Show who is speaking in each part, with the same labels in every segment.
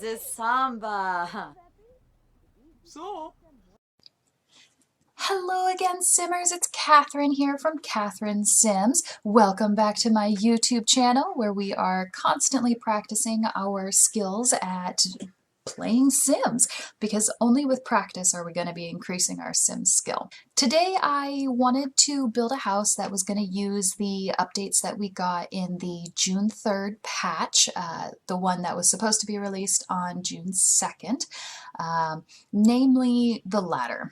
Speaker 1: The samba.
Speaker 2: So,
Speaker 3: Hello again, Simmers. It's Catherine here from Catherine Sims. Welcome back to my YouTube channel where we are constantly practicing our skills at playing Sims, because only with practice are we going to be increasing our Sims skill. Today I wanted to build a house that was going to use the updates that we got in the June 3rd patch, the one that was supposed to be released on June 2nd, namely the ladder.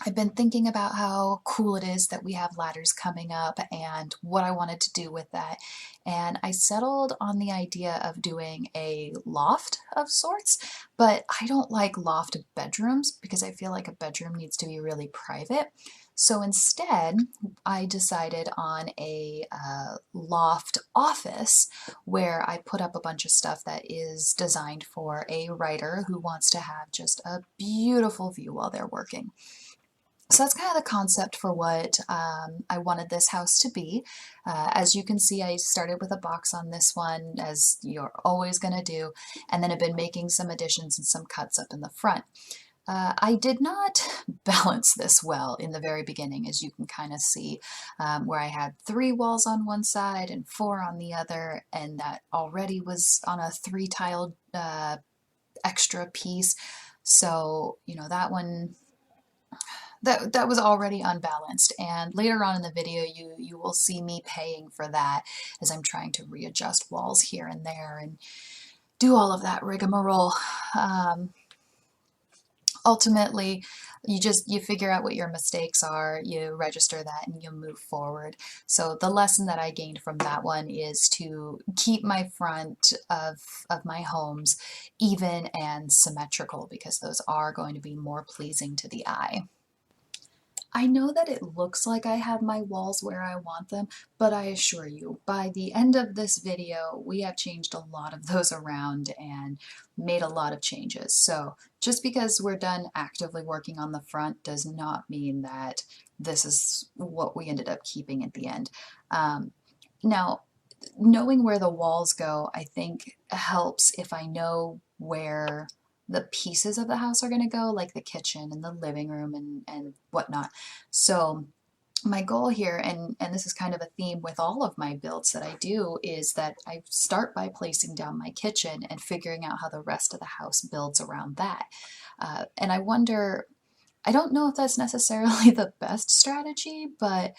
Speaker 3: I've been thinking about how cool it is that we have ladders coming up and what I wanted to do with that. And I settled on the idea of doing a loft of sorts, but I don't like loft bedrooms because I feel like a bedroom needs to be really private. So instead, I decided on a loft office where I put up a bunch of stuff that is designed for a writer who wants to have just a beautiful view while they're working. So that's kind of the concept for what I wanted this house to be. As you can see, I started with a box on this one, as you're always going to do, and then I've been making some additions and some cuts up in the front. I did not balance this well in the very beginning, as you can kind of see, where I had 3 walls on one side and 4 on the other, and that already was on a 3-tiled extra piece. So, you know, that one that was already unbalanced, and later on in the video you will see me paying for that as I'm trying to readjust walls here and there and do all of that rigmarole. Ultimately, you figure out what your mistakes are, you register that, and you move forward. So the lesson that I gained from that one is to keep my front of my homes even and symmetrical, because those are going to be more pleasing to the eye. I know that it looks like I have my walls where I want them, but I assure you, by the end of this video, we have changed a lot of those around and made a lot of changes. So just because we're done actively working on the front does not mean that this is what we ended up keeping at the end. Now, knowing where the walls go, I think helps if I know where the pieces of the house are going to go, like the kitchen and the living room and whatnot. So my goal here, and this is kind of a theme with all of my builds that I do, is that I start by placing down my kitchen and figuring out how the rest of the house builds around that. And I wonder, I don't know if that's necessarily the best strategy, but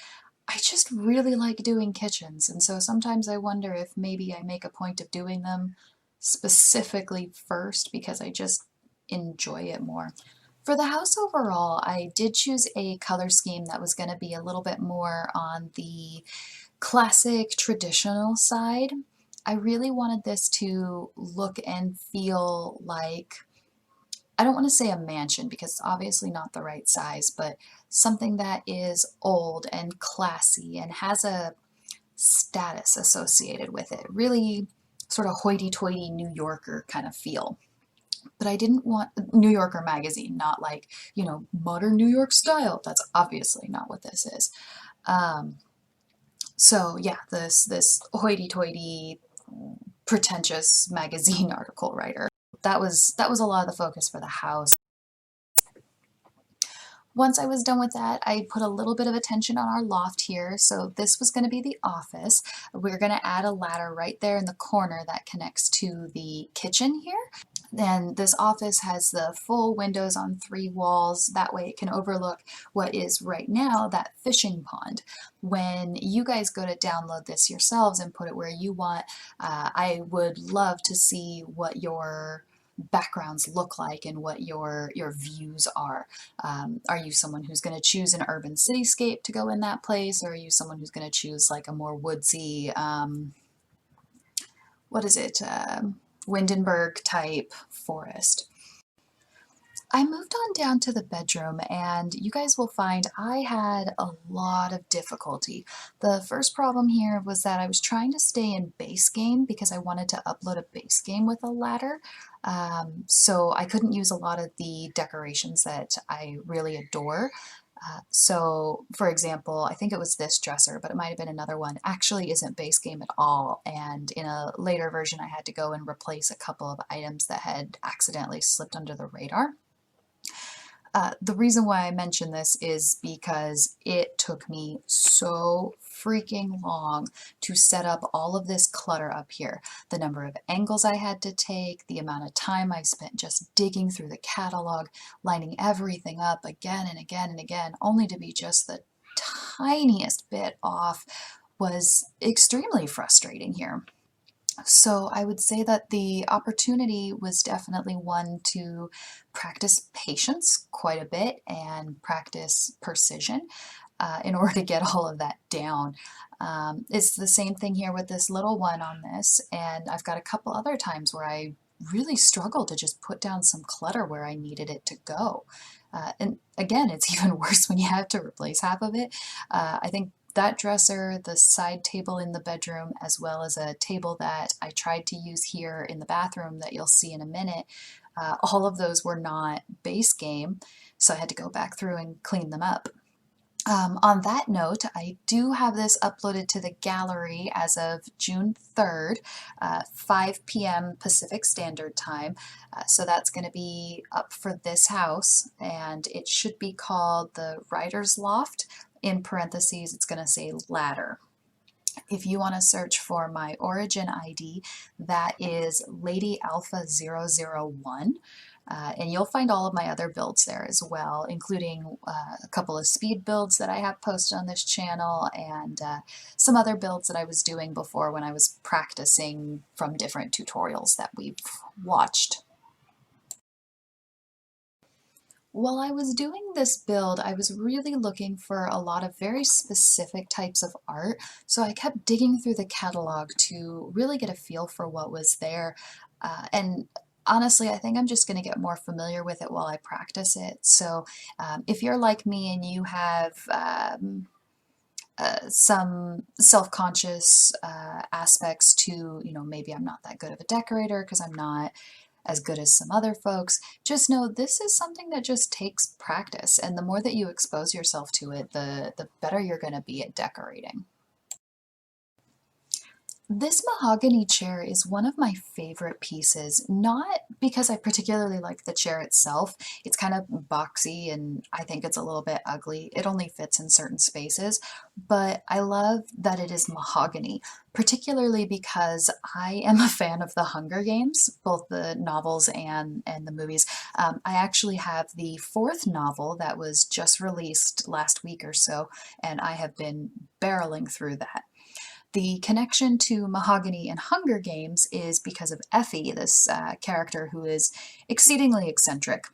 Speaker 3: I just really like doing kitchens, and so sometimes I wonder if maybe I make a point of doing them specifically first because I just enjoy it more. For the house overall, I did choose a color scheme that was going to be a little bit more on the classic traditional side. I really wanted this to look and feel like, I don't want to say a mansion because it's obviously not the right size, but something that is old and classy and has a status associated with it. Really sort of hoity-toity New Yorker kind of feel. But I didn't want New Yorker magazine, not like, you know, modern New York style. That's obviously not what this is. So yeah, this hoity-toity, pretentious magazine article writer. That was a lot of the focus for the house. Once I was done with that, I put a little bit of attention on our loft here. So this was going to be the office. We're going to add a ladder right there in the corner that connects to the kitchen here. Then this office has the full windows on 3 walls. That way it can overlook what is right now that fishing pond. When you guys go to download this yourselves and put it where you want, I would love to see what your backgrounds look like and what your views are. Are you someone who's going to choose an urban cityscape to go in that place, or are you someone who's going to choose like a more woodsy, what is it, Windenburg type forest? I moved on down to the bedroom, and you guys will find I had a lot of difficulty. The first problem here was that I was trying to stay in base game because I wanted to upload a base game with a ladder. So I couldn't use a lot of the decorations that I really adore. So, for example, I think it was this dresser, but it might have been another one, actually isn't base game at all. And in a later version, I had to go and replace a couple of items that had accidentally slipped under the radar. The reason why I mention this is because it took me so freaking long to set up all of this clutter up here. The number of angles I had to take, the amount of time I spent just digging through the catalog, lining everything up again and again and again, only to be just the tiniest bit off was extremely frustrating here. So I would say that the opportunity was definitely one to practice patience quite a bit and practice precision in order to get all of that down. It's the same thing here with this little one on this, and I've got a couple other times where I really struggled to just put down some clutter where I needed it to go. And again, it's even worse when you have to replace half of it. I think that dresser, the side table in the bedroom, as well as a table that I tried to use here in the bathroom that you'll see in a minute, all of those were not base game, so I had to go back through and clean them up. On that note, I do have this uploaded to the gallery as of June 3rd, 5 p.m. Pacific Standard Time. So that's going to be up for this house, and it should be called the Writer's Loft. In parentheses, it's going to say ladder. If you want to search for my Oirign ID, that is Lady Alpha 001. And you'll find all of my other builds there as well, including a couple of speed builds that I have posted on this channel and some other builds that I was doing before when I was practicing from different tutorials that we've watched. While I was doing this build, I was really looking for a lot of very specific types of art, so I kept digging through the catalog to really get a feel for what was there. And honestly, I think I'm just going to get more familiar with it while I practice it. So if you're like me and you have some self-conscious aspects to, maybe I'm not that good of a decorator because I'm not as good as some other folks, just know this is something that just takes practice, and the more that you expose yourself to it, the better you're going to be at decorating. This mahogany chair is one of my favorite pieces, not because I particularly like the chair itself. It's kind of boxy and I think it's a little bit ugly. It only fits in certain spaces, but I love that it is mahogany, particularly because I am a fan of the Hunger Games, both the novels and the movies. I actually have the fourth novel that was just released last week or so, and I have been barreling through that. The connection to mahogany and Hunger Games is because of Effie, this character who is exceedingly eccentric.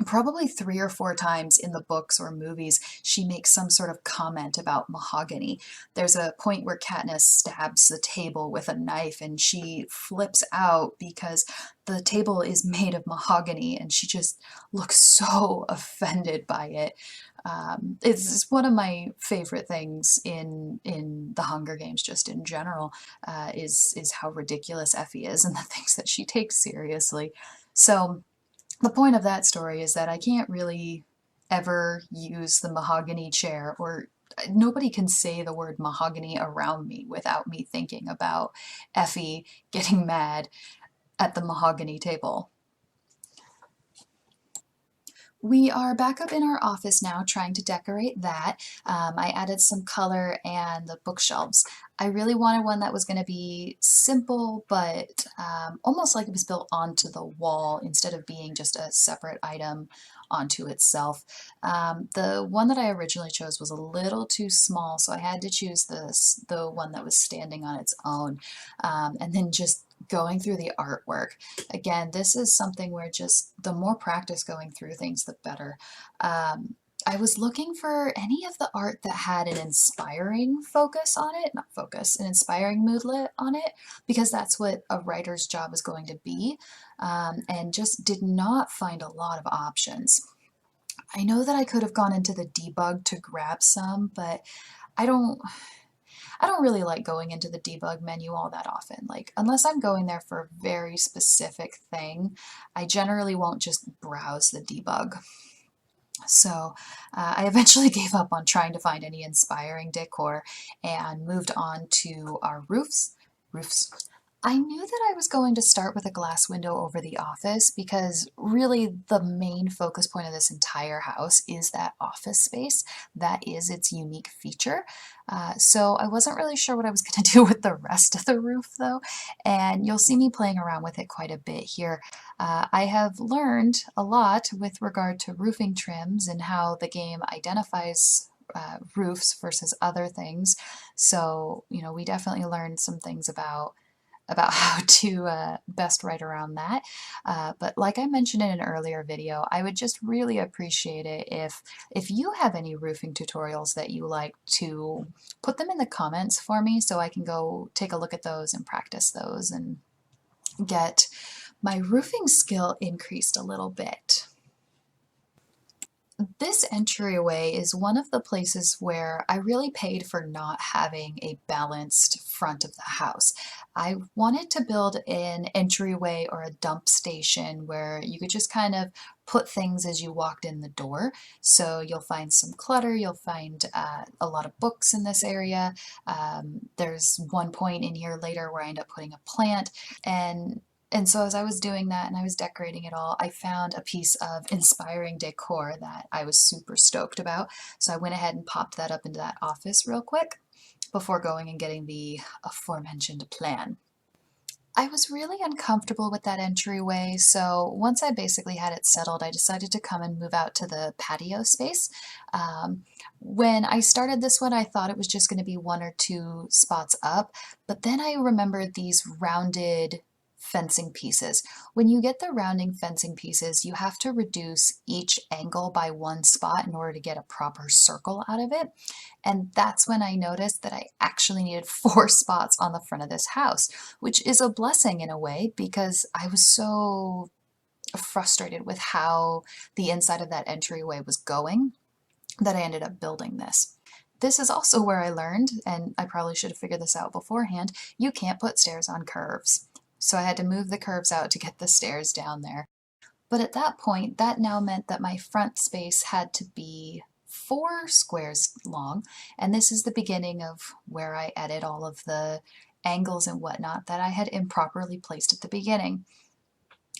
Speaker 3: Probably 3 or 4 times in the books or movies, she makes some sort of comment about mahogany. There's a point where Katniss stabs the table with a knife and she flips out because the table is made of mahogany and she just looks so offended by it. It's one of my favorite things in the Hunger Games, just in general, is how ridiculous Effie is and the things that she takes seriously. So the point of that story is that I can't really ever use the mahogany chair, or nobody can say the word mahogany around me without me thinking about Effie getting mad at the mahogany table. We are back up in our office now trying to decorate that. I added some color and the bookshelves. I really wanted one that was going to be simple, but almost like it was built onto the wall instead of being just a separate item onto itself. The one that I originally chose was a little too small, so I had to choose the one that was standing on its own. And then just going through the artwork. Again, this is something where just the more practice going through things, the better. I was looking for any of the art that had an inspiring focus on it, not focus, an inspiring moodlet on it, because that's what a writer's job is going to be, and just did not find a lot of options. I know that I could have gone into the debug to grab some, but I don't really like going into the debug menu all that often. Like, unless I'm going there for a very specific thing, I generally won't just browse the debug. So I eventually gave up on trying to find any inspiring decor and moved on to our roofs. I knew that I was going to start with a glass window over the office because really the main focus point of this entire house is that office space. That is its unique feature. So I wasn't really sure what I was going to do with the rest of the roof though, and you'll see me playing around with it quite a bit here. I have learned a lot with regard to roofing trims and how the game identifies roofs versus other things. So, you know, we definitely learned some things about how to best write around that. But like I mentioned in an earlier video, I would just really appreciate it if you have any roofing tutorials that you like to put them in the comments for me so I can go take a look at those and practice those and get my roofing skill increased a little bit. This entryway is one of the places where I really paid for not having a balanced front of the house. I wanted to build an entryway or a dump station where you could just kind of put things as you walked in the door. So you'll find some clutter, you'll find a lot of books in this area. There's one point in here later where I end up putting a plant, and so as I was doing that and I was decorating it all, I found a piece of inspiring decor that I was super stoked about. So I went ahead and popped that up into that office real quick before going and getting the aforementioned plan. I was really uncomfortable with that entryway, so once I basically had it settled, I decided to come and move out to the patio space. When I started this one, I thought it was just going to be one or two spots up, but then I remembered these rounded fencing pieces. When you get the rounding fencing pieces, you have to reduce each angle by one spot in order to get a proper circle out of it. And that's when I noticed that I actually needed 4 spots on the front of this house, which is a blessing in a way because I was so frustrated with how the inside of that entryway was going that I ended up building this. This is also where I learned, and I probably should have figured this out beforehand, you can't put stairs on curves. So I had to move the curves out to get the stairs down there. But at that point, that now meant that my front space had to be 4 squares long, and this is the beginning of where I edit all of the angles and whatnot that I had improperly placed at the beginning.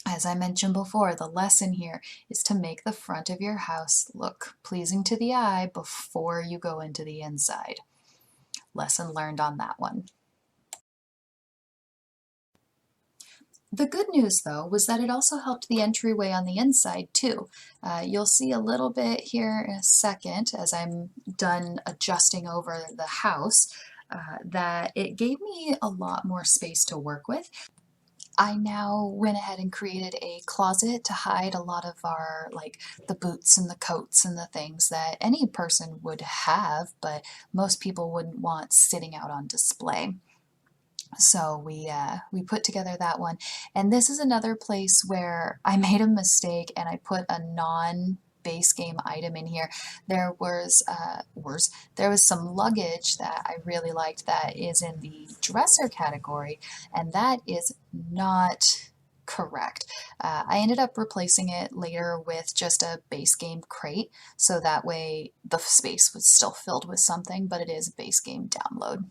Speaker 3: As I mentioned before, the lesson here is to make the front of your house look pleasing to the eye before you go into the inside. Lesson learned on that one. The good news, though, was that it also helped the entryway on the inside, too. You'll see a little bit here in a second as I'm done adjusting over the house that it gave me a lot more space to work with. I now went ahead and created a closet to hide a lot of our, like, the boots and the coats and the things that any person would have, but most people wouldn't want sitting out on display. So we put together that one, and this is another place where I made a mistake and I put a non-base game item in here. There was some luggage that I really liked that is in the dresser category, and that is not correct. I ended up replacing it later with just a base game crate, so that way the space was still filled with something, but it is a base game download.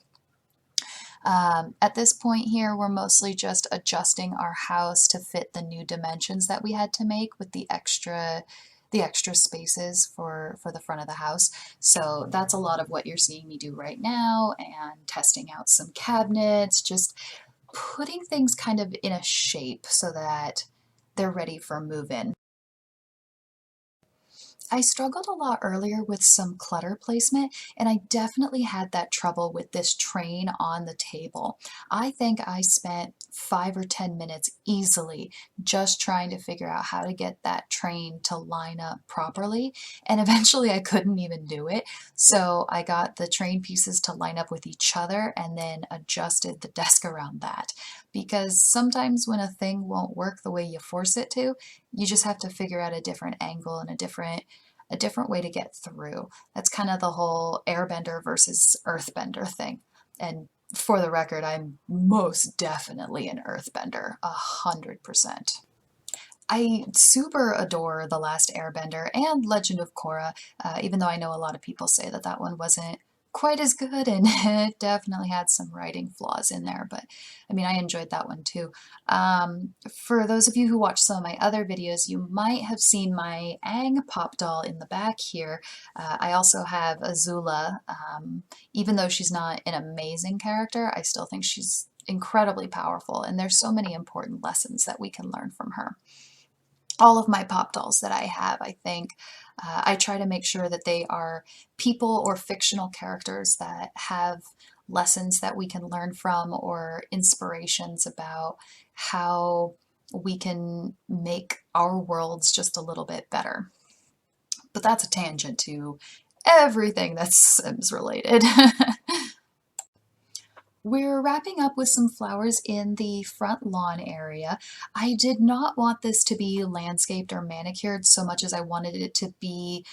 Speaker 3: At this point here, we're mostly just adjusting our house to fit the new dimensions that we had to make with the extra spaces for the front of the house. So that's a lot of what you're seeing me do right now, and testing out some cabinets, just putting things kind of in a shape so that they're ready for move-in. I struggled a lot earlier with some clutter placement, and I definitely had that trouble with this train on the table. I think I spent 5 or 10 minutes easily just trying to figure out how to get that train to line up properly, and eventually I couldn't even do it. So I got the train pieces to line up with each other and then adjusted the desk around that. Because sometimes when a thing won't work the way you force it to, you just have to figure out a different angle and a different way to get through. That's kind of the whole airbender versus earthbender thing. And for the record, I'm most definitely an earthbender, 100%. I super adore The Last Airbender and Legend of Korra, even though I know a lot of people say that that one wasn't quite as good and it definitely had some writing flaws in there, but I mean, I enjoyed that one too. For those of you who watch some of my other videos, you might have seen my Aang pop doll in the back here. I also have Azula. Even though she's not an amazing character, I still think she's incredibly powerful, and there's so many important lessons that we can learn from her. All of my pop dolls that I have, I think, I try to make sure that they are people or fictional characters that have lessons that we can learn from or inspirations about how we can make our worlds just a little bit better. But that's a tangent to everything that's Sims related. We're wrapping up with some flowers in the front lawn area. I did not want this to be landscaped or manicured so much as I wanted it to be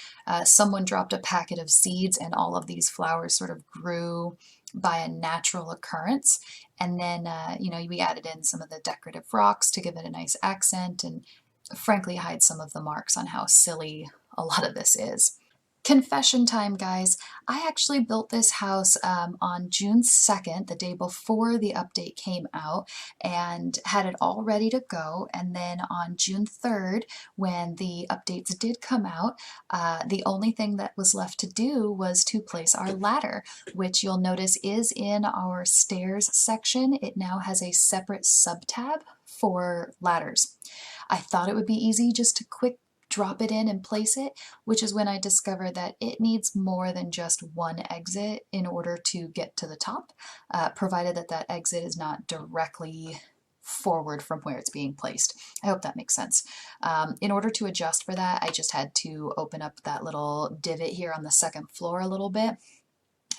Speaker 3: someone dropped a packet of seeds and all of these flowers sort of grew by a natural occurrence. And then, you know, we added in some of the decorative rocks to give it a nice accent and frankly hide some of the marks on how silly a lot of this is. Confession time, guys. I actually built this house on June 2nd, the day before the update came out, and had it all ready to go. And then on June 3rd, when the updates did come out, the only thing that was left to do was to place our ladder, which you'll notice is in our stairs section. It now has a separate sub-tab for ladders. I thought it would be easy just to quick drop it in and place it, which is when I discovered that it needs more than just one exit in order to get to the top, provided that that exit is not directly forward from where it's being placed. I hope that makes sense. In order to adjust for that, I just had to open up that little divot here on the second floor a little bit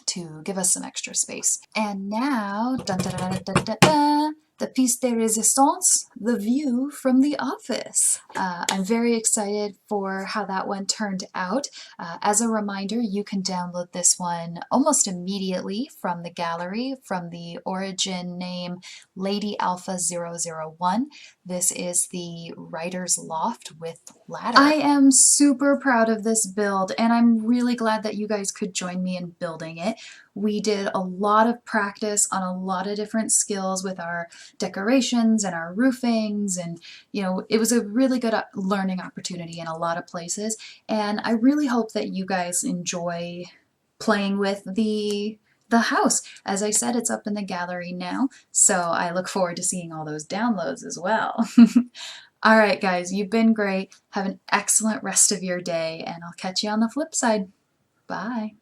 Speaker 3: to give us some extra space. And now, dun, dun, dun, dun, dun, dun, the piece de resistance, the view from the office. I'm very excited for how that one turned out. As a reminder, you can download this one almost immediately from the gallery, from the Oirign name Lady Alpha 001. This is the writer's loft with ladder. I am super proud of this build, and I'm really glad that you guys could join me in building it. We did a lot of practice on a lot of different skills with our decorations and our roofings, and you know, it was a really good learning opportunity in a lot of places, and I really hope that you guys enjoy playing with the house. As I said, it's up in the gallery now, so I look forward to seeing all those downloads as well. All right, guys, you've been great. Have an excellent rest of your day, and I'll catch you on the flip side. Bye.